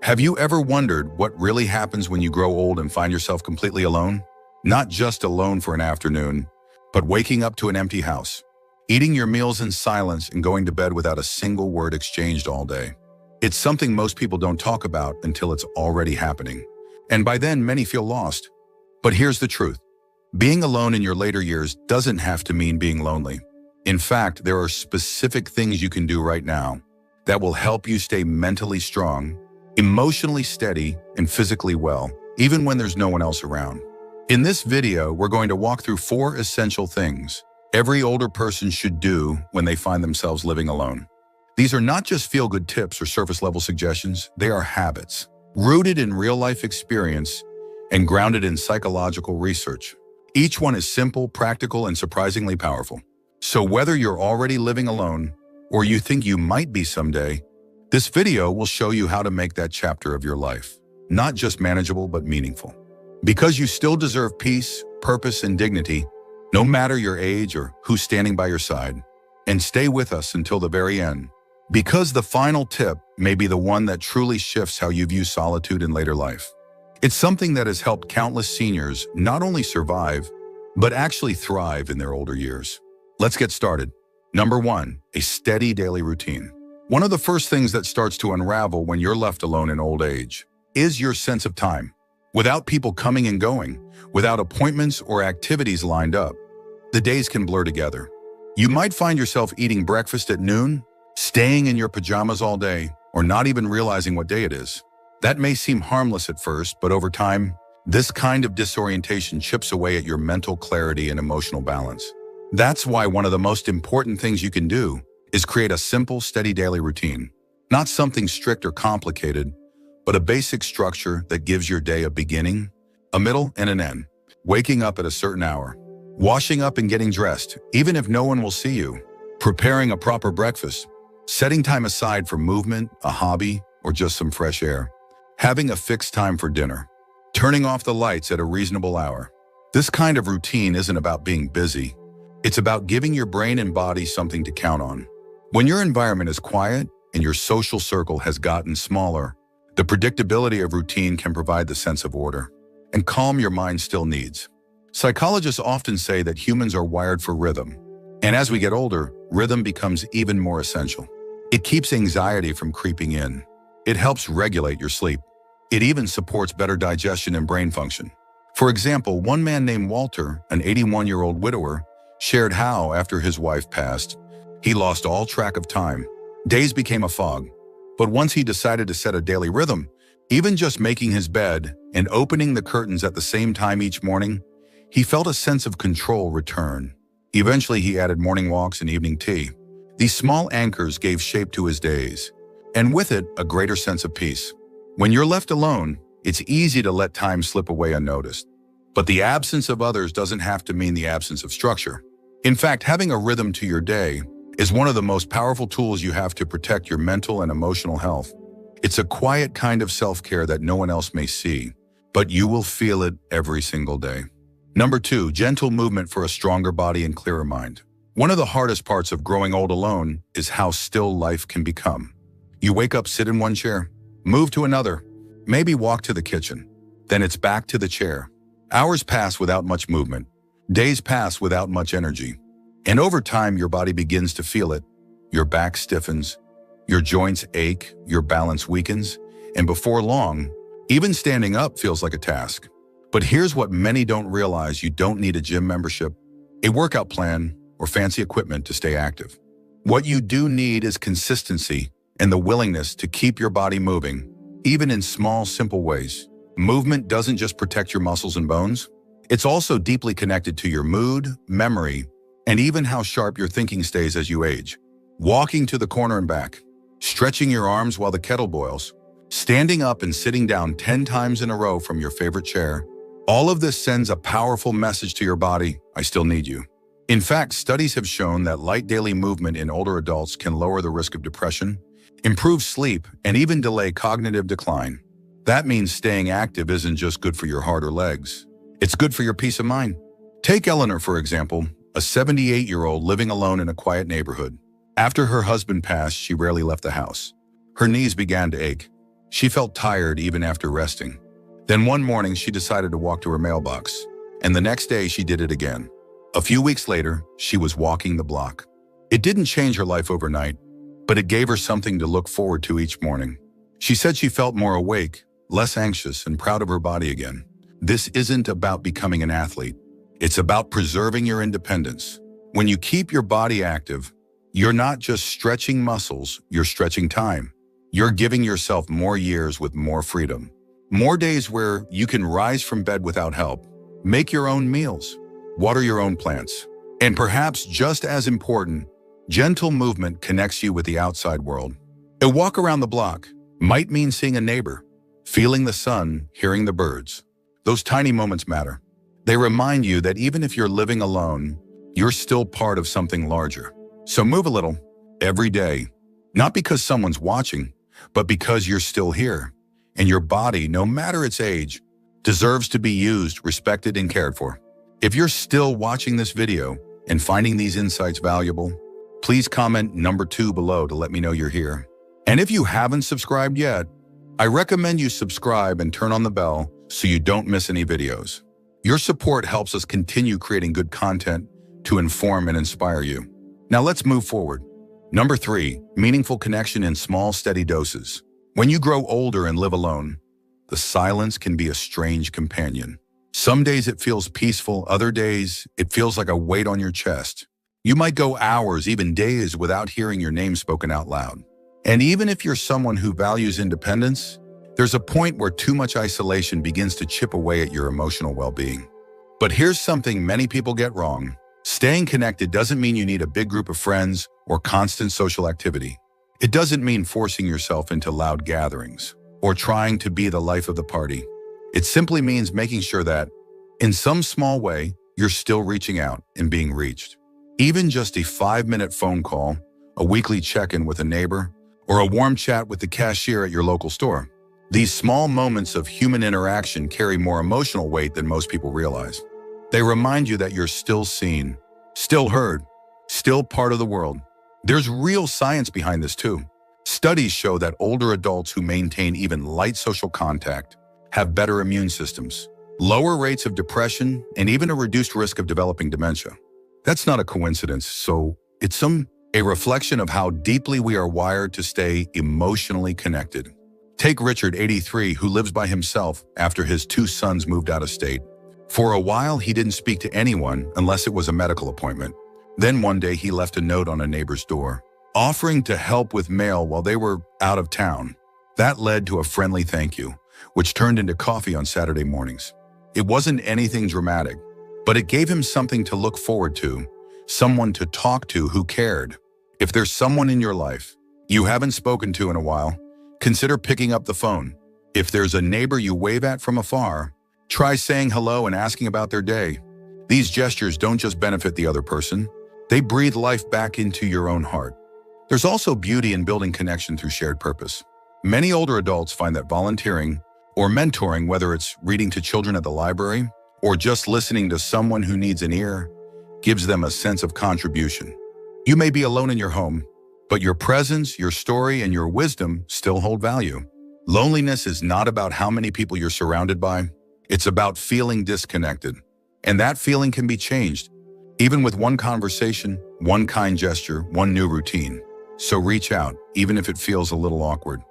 Have you ever wondered what really happens when you grow old and find yourself completely alone? Not just alone for an afternoon, but waking up to an empty house, eating your meals in silence and going to bed without a single word exchanged all day. It's something most people don't talk about until it's already happening. And by then, many feel lost. But here's the truth. Being alone in your later years doesn't have to mean being lonely. In fact, there are specific things you can do right now that will help you stay mentally strong, emotionally steady, and physically well, even when there's no one else around. In this video, we're going to walk through 4 essential things every older person should do when they find themselves living alone. These are not just feel-good tips or surface-level suggestions, they are habits, rooted in real-life experience and grounded in psychological research. Each one is simple, practical, and surprisingly powerful. So whether you're already living alone or you think you might be someday, this video will show you how to make that chapter of your life not just manageable but meaningful. Because you still deserve peace, purpose, and dignity, no matter your age or who's standing by your side. And stay with us until the very end, because the final tip may be the one that truly shifts how you view solitude in later life. It's something that has helped countless seniors not only survive, but actually thrive in their older years. Let's get started. Number 1, a steady daily routine. One of the first things that starts to unravel when you're left alone in old age is your sense of time. Without people coming and going, without appointments or activities lined up, the days can blur together. You might find yourself eating breakfast at noon, staying in your pajamas all day, or not even realizing what day it is. That may seem harmless at first, but over time, this kind of disorientation chips away at your mental clarity and emotional balance. That's why one of the most important things you can do is create a simple, steady daily routine. Not something strict or complicated, but a basic structure that gives your day a beginning, a middle, and an end. Waking up at a certain hour, washing up and getting dressed, even if no one will see you, preparing a proper breakfast, setting time aside for movement, a hobby, or just some fresh air, having a fixed time for dinner, turning off the lights at a reasonable hour. This kind of routine isn't about being busy. It's about giving your brain and body something to count on. When your environment is quiet and your social circle has gotten smaller, the predictability of routine can provide the sense of order and calm your mind still needs. Psychologists often say that humans are wired for rhythm, and as we get older, rhythm becomes even more essential. It keeps anxiety from creeping in. It helps regulate your sleep. It even supports better digestion and brain function. For example, one man named Walter, an 81-year-old widower, shared how, after his wife passed, he lost all track of time. Days became a fog. But once he decided to set a daily rhythm, even just making his bed and opening the curtains at the same time each morning, he felt a sense of control return. Eventually, he added morning walks and evening tea. These small anchors gave shape to his days, and with it, a greater sense of peace. When you're left alone, it's easy to let time slip away unnoticed. But the absence of others doesn't have to mean the absence of structure. In fact, having a rhythm to your day is one of the most powerful tools you have to protect your mental and emotional health. It's a quiet kind of self-care that no one else may see, but you will feel it every single day. Number 2, gentle movement for a stronger body and clearer mind. One of the hardest parts of growing old alone is how still life can become. You wake up, sit in one chair, move to another, maybe walk to the kitchen. Then it's back to the chair. Hours pass without much movement. Days pass without much energy. And over time, your body begins to feel it. Your back stiffens, your joints ache, your balance weakens, and before long, even standing up feels like a task. But here's what many don't realize: you don't need a gym membership, a workout plan, or fancy equipment to stay active. What you do need is consistency and the willingness to keep your body moving, even in small, simple ways. Movement doesn't just protect your muscles and bones. It's also deeply connected to your mood, memory, and even how sharp your thinking stays as you age. Walking to the corner and back, stretching your arms while the kettle boils, standing up and sitting down 10 times in a row from your favorite chair. All of this sends a powerful message to your body: I still need you. In fact, studies have shown that light daily movement in older adults can lower the risk of depression, improve sleep, and even delay cognitive decline. That means staying active isn't just good for your heart or legs. It's good for your peace of mind. Take Eleanor, for example, a 78-year-old living alone in a quiet neighborhood. After her husband passed, she rarely left the house. Her knees began to ache. She felt tired even after resting. Then one morning she decided to walk to her mailbox, and the next day she did it again. A few weeks later, she was walking the block. It didn't change her life overnight, but it gave her something to look forward to each morning. She said she felt more awake, less anxious, and proud of her body again. This isn't about becoming an athlete. It's about preserving your independence. When you keep your body active, you're not just stretching muscles, you're stretching time. You're giving yourself more years with more freedom. More days where you can rise from bed without help, make your own meals, water your own plants. And perhaps just as important, gentle movement connects you with the outside world. A walk around the block might mean seeing a neighbor, feeling the sun, hearing the birds. Those tiny moments matter. They remind you that even if you're living alone, you're still part of something larger. So move a little every day, not because someone's watching, but because you're still here. And your body, no matter its age, deserves to be used, respected, and cared for. If you're still watching this video and finding these insights valuable, please comment number 2 below to let me know you're here. And if you haven't subscribed yet, I recommend you subscribe and turn on the bell so you don't miss any videos. Your support helps us continue creating good content to inform and inspire you. Now let's move forward. Number 3, meaningful connection in small, steady doses. When you grow older and live alone, the silence can be a strange companion. Some days it feels peaceful, other days it feels like a weight on your chest. You might go hours, even days, without hearing your name spoken out loud. And even if you're someone who values independence, there's a point where too much isolation begins to chip away at your emotional well-being. But here's something many people get wrong. Staying connected doesn't mean you need a big group of friends or constant social activity. It doesn't mean forcing yourself into loud gatherings or trying to be the life of the party. It simply means making sure that, in some small way, you're still reaching out and being reached. Even just a 5-minute phone call, a weekly check-in with a neighbor, or a warm chat with the cashier at your local store. These small moments of human interaction carry more emotional weight than most people realize. They remind you that you're still seen, still heard, still part of the world. There's real science behind this too. Studies show that older adults who maintain even light social contact have better immune systems, lower rates of depression, and even a reduced risk of developing dementia. That's not a coincidence, so it's a reflection of how deeply we are wired to stay emotionally connected. Take Richard, 83, who lives by himself after his 2 sons moved out of state. For a while, he didn't speak to anyone unless it was a medical appointment. Then one day he left a note on a neighbor's door, offering to help with mail while they were out of town. That led to a friendly thank you, which turned into coffee on Saturday mornings. It wasn't anything dramatic, but it gave him something to look forward to, someone to talk to who cared. If there's someone in your life you haven't spoken to in a while, consider picking up the phone. If there's a neighbor you wave at from afar, try saying hello and asking about their day. These gestures don't just benefit the other person, they breathe life back into your own heart. There's also beauty in building connection through shared purpose. Many older adults find that volunteering or mentoring, whether it's reading to children at the library or just listening to someone who needs an ear, gives them a sense of contribution. You may be alone in your home, but your presence, your story, and your wisdom still hold value. Loneliness is not about how many people you're surrounded by. It's about feeling disconnected. And that feeling can be changed, even with one conversation, one kind gesture, one new routine. So reach out, even if it feels a little awkward.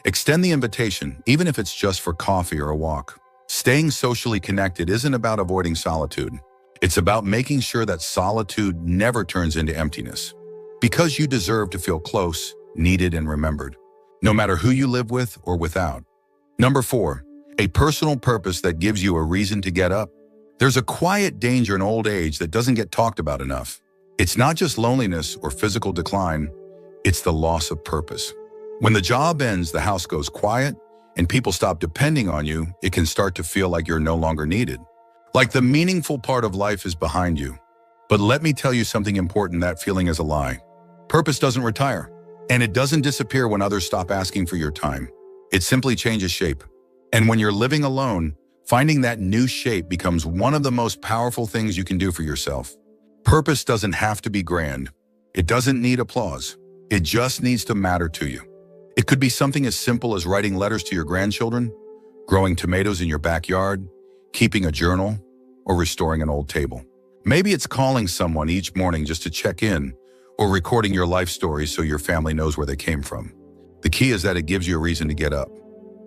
Extend the invitation, even if it's just for coffee or a walk. Staying socially connected isn't about avoiding solitude. It's about making sure that solitude never turns into emptiness. Because you deserve to feel close, needed, and remembered, no matter who you live with or without. Number 4, a personal purpose that gives you a reason to get up. There's a quiet danger in old age that doesn't get talked about enough. It's not just loneliness or physical decline, it's the loss of purpose. When the job ends, the house goes quiet, and people stop depending on you, it can start to feel like you're no longer needed. Like the meaningful part of life is behind you. But let me tell you something important, that feeling is a lie. Purpose doesn't retire, and it doesn't disappear when others stop asking for your time. It simply changes shape. And when you're living alone, finding that new shape becomes one of the most powerful things you can do for yourself. Purpose doesn't have to be grand. It doesn't need applause. It just needs to matter to you. It could be something as simple as writing letters to your grandchildren, growing tomatoes in your backyard, keeping a journal, or restoring an old table. Maybe it's calling someone each morning just to check in, or recording your life story so your family knows where they came from. The key is that it gives you a reason to get up,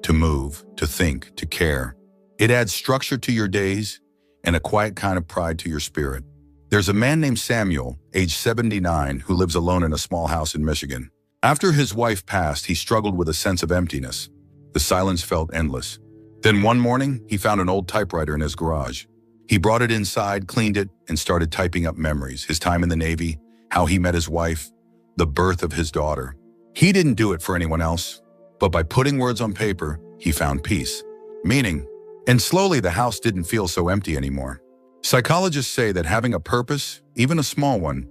to move, to think, to care. It adds structure to your days and a quiet kind of pride to your spirit. There's a man named Samuel, age 79, who lives alone in a small house in Michigan. After his wife passed, he struggled with a sense of emptiness. The silence felt endless. Then one morning, he found an old typewriter in his garage. He brought it inside, cleaned it, and started typing up memories, his time in the Navy, how he met his wife, the birth of his daughter. He didn't do it for anyone else, but by putting words on paper, he found peace, meaning, and slowly the house didn't feel so empty anymore. Psychologists say that having a purpose, even a small one,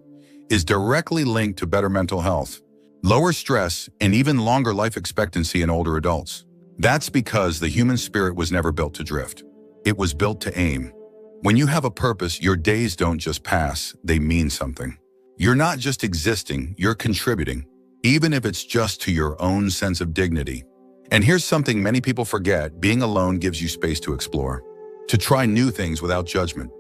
is directly linked to better mental health, lower stress, and even longer life expectancy in older adults. That's because the human spirit was never built to drift. It was built to aim. When you have a purpose, your days don't just pass, they mean something. You're not just existing, you're contributing, even if it's just to your own sense of dignity. And here's something many people forget: being alone gives you space to explore, to try new things without judgment,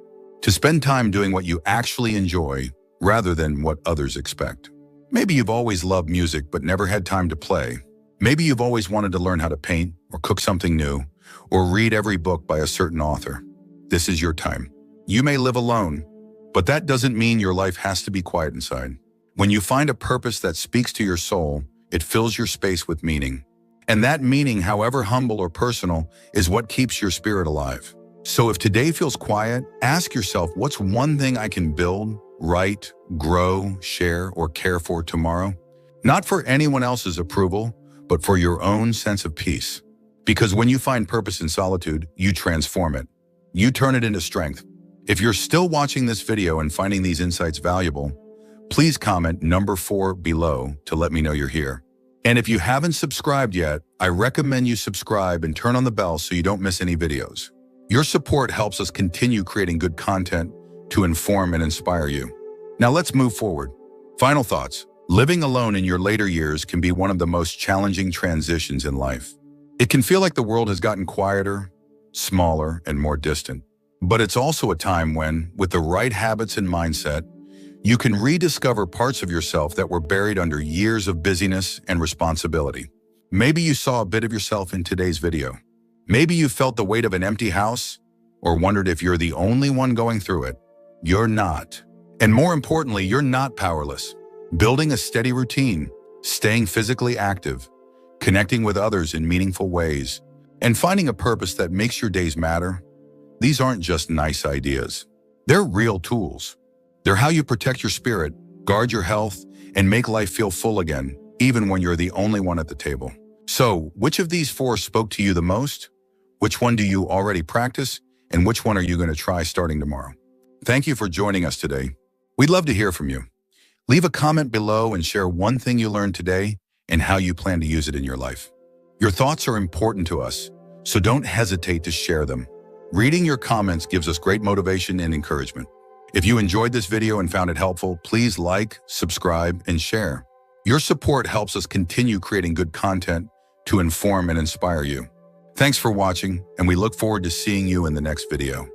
to spend time doing what you actually enjoy rather than what others expect. Maybe you've always loved music but never had time to play. Maybe you've always wanted to learn how to paint or cook something new or read every book by a certain author. This is your time. You may live alone, but that doesn't mean your life has to be quiet inside. When you find a purpose that speaks to your soul, it fills your space with meaning. And that meaning, however humble or personal, is what keeps your spirit alive. So if today feels quiet, ask yourself, what's one thing I can build, write, grow, share, or care for tomorrow? Not for anyone else's approval, but for your own sense of peace. Because when you find purpose in solitude, you transform it. You turn it into strength. If you're still watching this video and finding these insights valuable, please comment number 4 below to let me know you're here. And if you haven't subscribed yet, I recommend you subscribe and turn on the bell so you don't miss any videos. Your support helps us continue creating good content to inform and inspire you. Now let's move forward. Final thoughts. Living alone in your later years can be one of the most challenging transitions in life. It can feel like the world has gotten quieter, smaller, and more distant. But it's also a time when, with the right habits and mindset, you can rediscover parts of yourself that were buried under years of busyness and responsibility. Maybe you saw a bit of yourself in today's video. Maybe you felt the weight of an empty house or wondered if you're the only one going through it. You're not. And more importantly, you're not powerless. Building a steady routine, staying physically active, connecting with others in meaningful ways, and finding a purpose that makes your days matter, these aren't just nice ideas. They're real tools. They're how you protect your spirit, guard your health, and make life feel full again, even when you're the only one at the table. So, which of these 4 spoke to you the most? Which one do you already practice? And which one are you going to try starting tomorrow? Thank you for joining us today. We'd love to hear from you. Leave a comment below and share one thing you learned today and how you plan to use it in your life. Your thoughts are important to us, so don't hesitate to share them. Reading your comments gives us great motivation and encouragement. If you enjoyed this video and found it helpful, please like, subscribe, and share. Your support helps us continue creating good content to inform and inspire you. Thanks for watching, and we look forward to seeing you in the next video.